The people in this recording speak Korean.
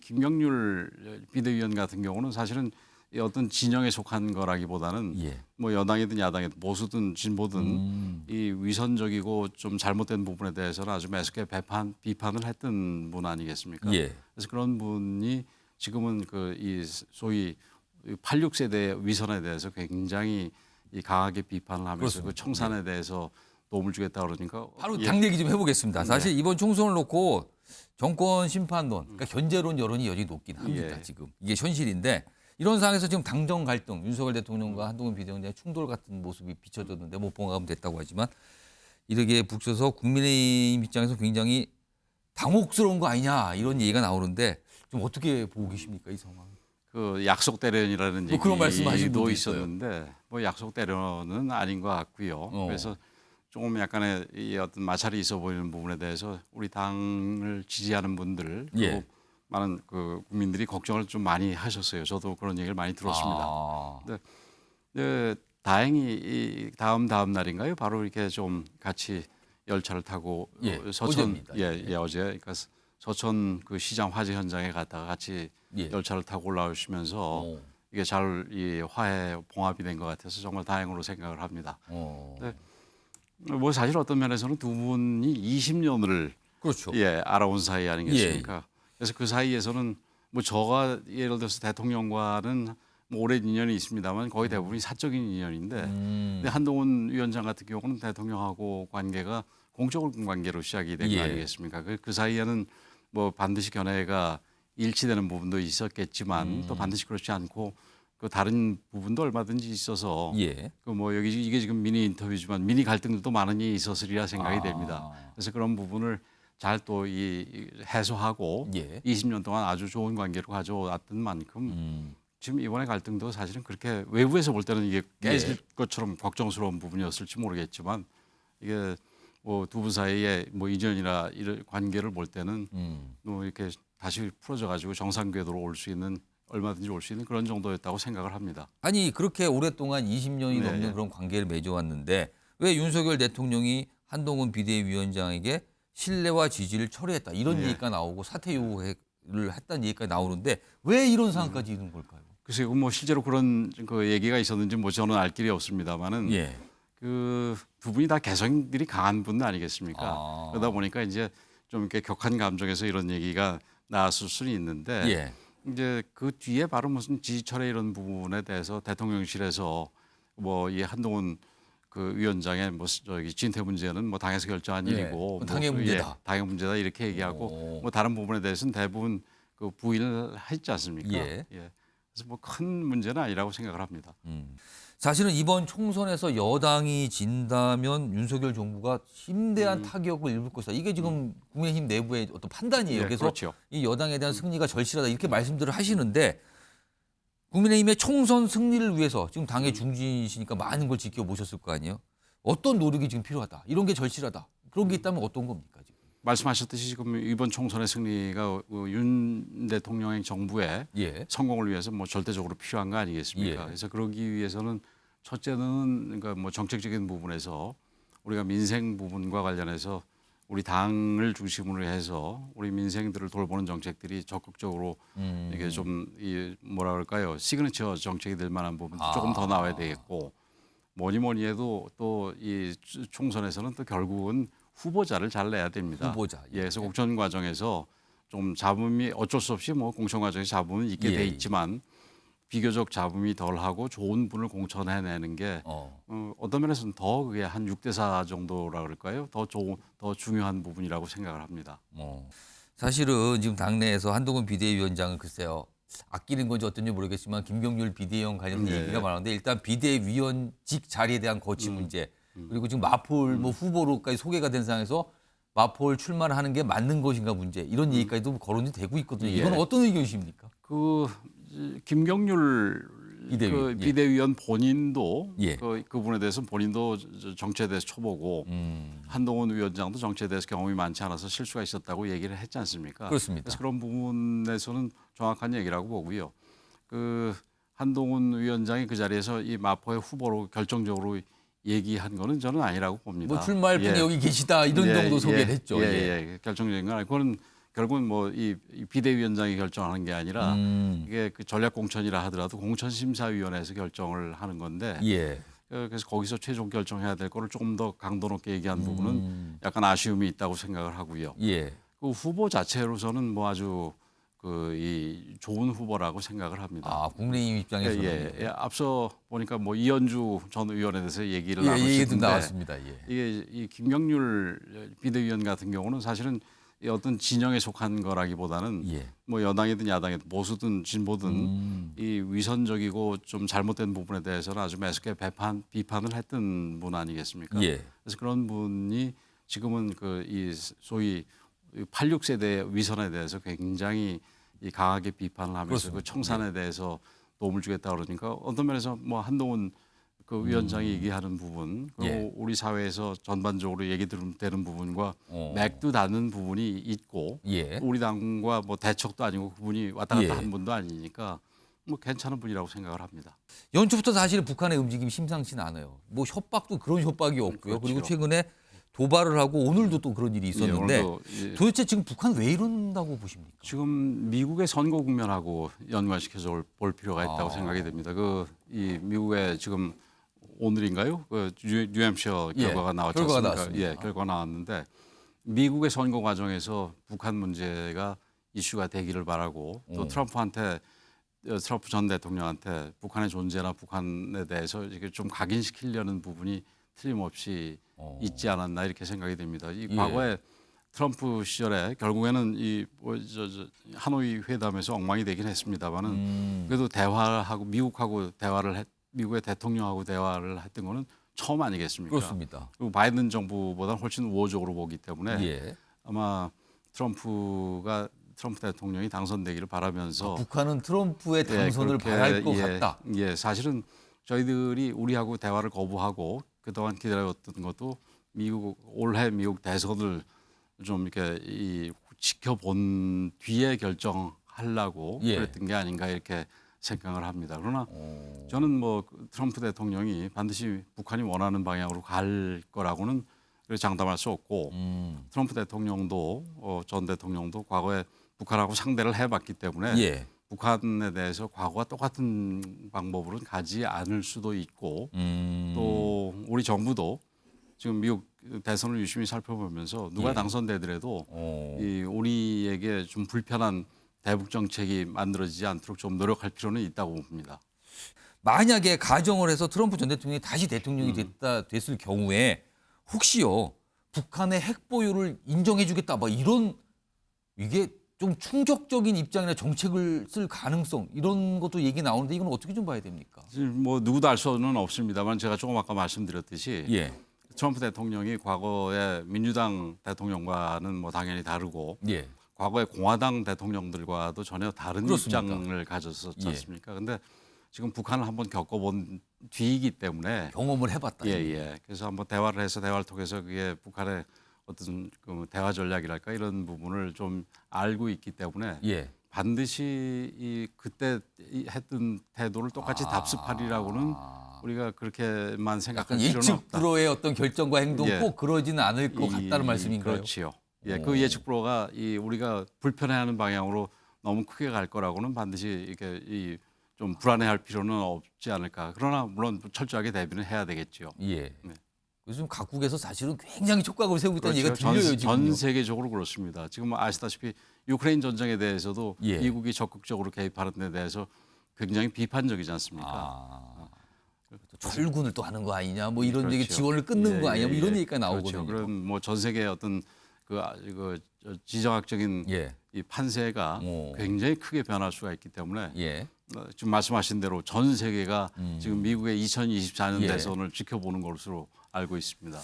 김경률 비대위원 같은 경우는 사실은 이 어떤 진영에 속한 거라기보다는 예. 뭐 여당이든 야당이든 보수든 진보든 이 위선적이고 좀 잘못된 부분에 대해서는 아주 매섭게 비판을 했던 분 아니겠습니까? 예. 그래서 그런 분이 지금은 그 이 소위 86세대 위선에 대해서 굉장히 이 강하게 비판을 하면서 그렇습니다. 그 청산에 대해서 도움을 주겠다 그러니까 바로 예. 당 얘기 좀 해보겠습니다. 사실 네. 이번 총선을 놓고 정권 심판론, 그러니까 견제론 여론이 여전히 높긴 합니다. 예. 지금 이게 현실인데 이런 상황에서 지금 당정 갈등, 윤석열 대통령과 한동훈 비대위원장의 충돌 같은 모습이 비춰졌는데 뭐 봉합은 됐다고 하지만 이렇게 북서서 국민의힘 입장에서 굉장히 당혹스러운 거 아니냐 이런 얘기가 나오는데 좀 어떻게 보고 계십니까 이 상황? 그 약속 대련이라는 뭐 그런 말씀하시는 얘기도 분도 있었는데 뭐 약속 대련은 아닌 것 같고요. 그래서 조금 약간의 이 어떤 마찰이 있어 보이는 부분에 대해서 우리 당을 지지하는 분들 그리고 예. 많은 그 국민들이 걱정을 좀 많이 하셨어요. 저도 그런 얘기를 많이 들었습니다. 아. 네, 다행히 이 다음 날인가요? 바로 이렇게 좀 같이 열차를 타고 예, 서천 어제입니다. 어제 그러니까 서천 그 시장 화재 현장에 갔다가 같이 예. 열차를 타고 올라오시면서 오. 이게 잘 이 화해 봉합이 된 것 같아서 정말 다행으로 생각을 합니다. 네. 뭐 사실 어떤 면에서는 두 분이 20년을 그렇죠. 알아온 사이 아니겠습니까? 그래서 그 사이에서는 뭐 저가 예를 들어서 대통령과는 뭐 오랜 인연이 있습니다만 거의 대부분이 사적인 인연인데 근데 한동훈 위원장 같은 경우는 대통령하고 관계가 공적인 관계로 시작이 된 거 예. 아니겠습니까? 그 사이에는 뭐 반드시 견해가 일치되는 부분도 있었겠지만 또 반드시 그렇지 않고 그 다른 부분도 얼마든지 있어서 예. 그 뭐 여기 이게 지금 미니 인터뷰지만 미니 갈등들도 많이 있었으리라 생각이 아. 됩니다. 그래서 그런 부분을 잘 또 이 해소하고 예. 20년 동안 아주 좋은 관계로 가져왔던 만큼 지금 이번에 갈등도 사실은 그렇게 외부에서 볼 때는 이게 깨질 것처럼 걱정스러운 부분이었을지 모르겠지만 이게 뭐 두 분 사이에 뭐 이전이나 이런 관계를 볼 때는 뭐 이렇게 다시 풀어져 가지고 정상 궤도로 올 수 있는 얼마든지 올 수 있는 그런 정도였다고 생각을 합니다. 아니 그렇게 오랫동안 20년이 네, 넘는 예. 그런 관계를 맺어왔는데 왜 윤석열 대통령이 한동훈 비대위원장에게 신뢰와 지지를 철회했다 이런 네. 얘기가 나오고 사퇴 요구를 했다는 얘기가 나오는데 왜 이런 상황까지 이른 걸까요? 글쎄요, 뭐 실제로 그런 그 얘기가 있었는지 뭐 저는 알 길이 없습니다만은 예. 그 두 분이 다 개성들이 강한 분 아니겠습니까? 아. 그러다 보니까 이제 좀 이렇게 격한 감정에서 이런 얘기가 나왔을 수는 있는데 예. 이제 그 뒤에 바로 무슨 지지철회 이런 부분에 대해서 대통령실에서 뭐 이 한동훈 그 위원장의 뭐 저기 진퇴 문제는 뭐 당에서 결정한 예. 일이고 당의 뭐 문제다. 당의 문제다 이렇게 얘기하고 뭐 다른 부분에 대해서는 대부분 그 부인을 했지 않습니까? 예. 그래서 뭐 큰 문제는 아니라고 생각을 합니다. 사실은 이번 총선에서 여당이 진다면 윤석열 정부가 심대한 타격을 입을 것이다. 이게 지금 국민의힘 내부의 어떤 판단이에요. 예, 그래서 그렇죠. 이 여당에 대한 승리가 절실하다 이렇게 말씀들을 하시는데 국민의힘의 총선 승리를 위해서 지금 당의 중진이시니까 많은 걸 지켜보셨을 거 아니에요. 어떤 노력이 지금 필요하다. 이런 게 절실하다. 그런 게 있다면 어떤 겁니까 지금? 말씀하셨듯이 지금 이번 총선의 승리가 윤 대통령의 정부의 예. 성공을 위해서 뭐 절대적으로 필요한 거 아니겠습니까? 예. 그래서 그러기 위해서는 첫째는 그러니까 뭐 정책적인 부분에서 우리가 민생 부분과 관련해서 우리 당을 중심으로 해서 우리 민생들을 돌보는 정책들이 적극적으로 이게 좀 이 뭐라 그럴까요? 시그니처 정책이 될 만한 부분도 조금 더 나와야 되겠고 뭐니 해도 또 이 총선에서는 또 결국은 후보자를 잘 내야 됩니다. 후보자. 예, 그래서 공천 과정에서 좀 잡음이 어쩔 수 없이 뭐 공천 과정에 잡음은 있게 예. 돼 있지만 비교적 잡음이 덜하고 좋은 분을 공천해내는 게 어떤 면에서는 더 그게 한 6대4 정도라 그럴까요? 더 중요한 부분이라고 생각을 합니다. 사실은 지금 당내에서 한동훈 비대위원장은 글쎄요. 아끼는 건지 어떤지 모르겠지만 김경률 비대위원 관련해서 네. 얘기가 많은데 일단 비대위원직 자리에 대한 거취 문제 그리고 지금 마포를 뭐 후보로까지 소개가 된 상황에서 마포를 출마를 하는 게 맞는 것인가 문제 이런 얘기까지도 거론이 되고 있거든요. 예. 이건 어떤 의견이십니까? 그 김경률 그 비대위원 본인도 예. 그 부분에 대해서 본인도 정치에 대해서 초보고 한동훈 위원장도 정치에 대해서 경험이 많지 않아서 실수가 있었다고 얘기를 했지 않습니까? 그렇습니다. 그래서 그런 부분에서는 정확한 얘기라고 보고요. 그 한동훈 위원장이 그 자리에서 이 마포의 후보로 결정적으로 얘기한 거는 저는 아니라고 봅니다. 뭐 출마할 분이 여기 계시다 이런 정도 소개를 했죠. 결정적인 건 아니고 그건 결국은 뭐 이 비대위원장이 결정하는 게 아니라 음. 이게 그 전략공천이라 하더라도 공천심사위원회에서 결정을 하는 건데 예. 그래서 거기서 최종 결정해야 될 거를 조금 더 강도 높게 얘기한 부분은 음. 약간 아쉬움이 있다고 생각을 하고요. 예. 그 후보 자체로서는 뭐 아주 이 좋은 후보라고 생각을 합니다. 아, 국민의힘 입장에서는 예. 앞서 보니까 뭐 이현주 전 의원에 대해서 얘기를 예, 얘기도 나누셨는데 나왔습니다. 예. 이게 이 김경률 비대위원 같은 경우는 사실은 이 어떤 진영에 속한 거라기보다는 예. 뭐 여당이든 야당이든 보수든 진보든 이 위선적이고 좀 잘못된 부분에 대해서는 아주 매섭게 비판을 했던 분 아니겠습니까? 예. 그래서 그런 분이 지금은 그 이 소위 86세대 위선에 대해서 굉장히 이 강하게 비판을 하면서 그렇습니다. 그 청산에 대해서 도움을 주겠다 그러니까 어떤 면에서 뭐 한동훈 그 위원장이 얘기하는 부분 그리고 예. 우리 사회에서 전반적으로 얘기 되는 부분과 어. 맥도 닿는 부분이 있고 예. 우리 당과 뭐 대척도 아니고 그분이 왔다 갔다 예. 한 분도 아니니까 뭐 괜찮은 분이라고 생각을 합니다. 연초부터 사실 북한의 움직임이 심상치는 않아요. 뭐 협박도 그런 협박이 없고요. 그렇죠. 그리고 최근에 도발을 하고 오늘도 또 그런 일이 있었는데 예, 오늘도 도대체 지금 북한 왜 이런다고 보십니까? 지금 미국의 선거 국면하고 연관시켜서 볼 필요가 있다고 생각이 됩니다. 이 미국의 지금 오늘인가요? 그 뉴햄셔 예, 결과가 나왔지 결과가 않습니까? 나왔습니다. 예, 결과 나왔는데 미국의 선거 과정에서 북한 문제가 이슈가 되기를 바라고 또 트럼프 전 대통령한테 북한의 존재나 북한에 대해서 이게 좀 각인시키려는 부분이 틀림없이 있지 않았나 이렇게 생각이 됩니다. 이 예. 과거에 트럼프 시절에 결국에는 하노이 회담에서 엉망이 되긴 했습니다만은 그래도 대화하고 미국의 대통령하고 대화를 했던 거는 처음 아니겠습니까? 그렇습니다. 그리고 바이든 정부보다 훨씬 우호적으로 보기 때문에 예. 아마 트럼프 대통령이 당선되기를 바라면서 북한은 트럼프의 당선을 그렇게, 바랄 것 같다. 예, 사실은 저희들이 우리하고 대화를 거부하고 그동안 기다렸던 것도 올해 미국 대선을 좀 이렇게 지켜본 뒤에 결정하려고 예. 그랬던 게 아닌가 이렇게 생각을 합니다. 그러나 저는 뭐 트럼프 대통령이 반드시 북한이 원하는 방향으로 갈 거라고는 장담할 수 없고 트럼프 대통령도 전 대통령도 과거에 북한하고 상대를 해봤기 때문에 예. 북한에 대해서 과거와 똑같은 방법으로는 가지 않을 수도 있고 또 우리 정부도 지금 미국 대선을 유심히 살펴보면서 누가 예. 당선되더라도 우리에게 좀 불편한 대북 정책이 만들어지지 않도록 좀 노력할 필요는 있다고 봅니다. 만약에 가정을 해서 트럼프 전 대통령이 다시 대통령이 됐을 경우에 혹시요 북한의 핵 보유를 인정해주겠다 뭐 이런 이게 좀 충격적인 입장이나 정책을 쓸 가능성 이런 것도 얘기 나오는데 이건 어떻게 좀 봐야 됩니까? 지금 뭐 누구도 알 수는 없습니다만 제가 조금 아까 말씀드렸듯이 예. 트럼프 대통령이 과거에 민주당 대통령과는 뭐 당연히 다르고 예. 과거의 공화당 대통령들과도 전혀 다른 그렇습니까? 입장을 가졌었지 예. 않습니까? 근데 지금 북한을 한번 겪어본 뒤이기 때문에 경험을 해봤다. 예. 그래서 한번 대화를 통해서 그게 북한의 어떤 그 대화 전략이랄까 이런 부분을 좀 알고 있기 때문에 예. 반드시 그때 했던 태도를 똑같이 답습하리라고는 우리가 그렇게만 생각할 약간 필요는 예측 없다. 불허의 어떤 결정과 행동 예. 꼭 그러지는 않을 것 같다는 말씀인가요? 그렇지요. 예, 그 예측 불허가 우리가 불편해하는 방향으로 너무 크게 갈 거라고는 반드시 이렇게 좀 불안해할 필요는 없지 않을까. 그러나 물론 철저하게 대비는 해야 되겠죠. 예. 네. 요즘 각국에서 사실은 굉장히 촉각을 세우고 있다는 그렇죠. 얘기가 들려요 지금. 전 세계적으로 그렇습니다. 지금 아시다시피 유크레인 전쟁에 대해서도 예. 미국이 적극적으로 개입하는 데 대해서 굉장히 비판적이지 않습니까? 아. 철군을 또 하는 거 아니냐, 뭐 이런 얘기 그렇죠. 지원을 끊는 거 아니냐, 뭐 이런 얘기가 그렇죠. 나오거든요. 그런 뭐 전 세계의 어떤 지정학적인 예. 이 판세가 오. 굉장히 크게 변할 수가 있기 때문에 예. 지금 말씀하신 대로 전 세계가 지금 미국의 2024년 예. 대선을 지켜보는 것으로 알고 있습니다.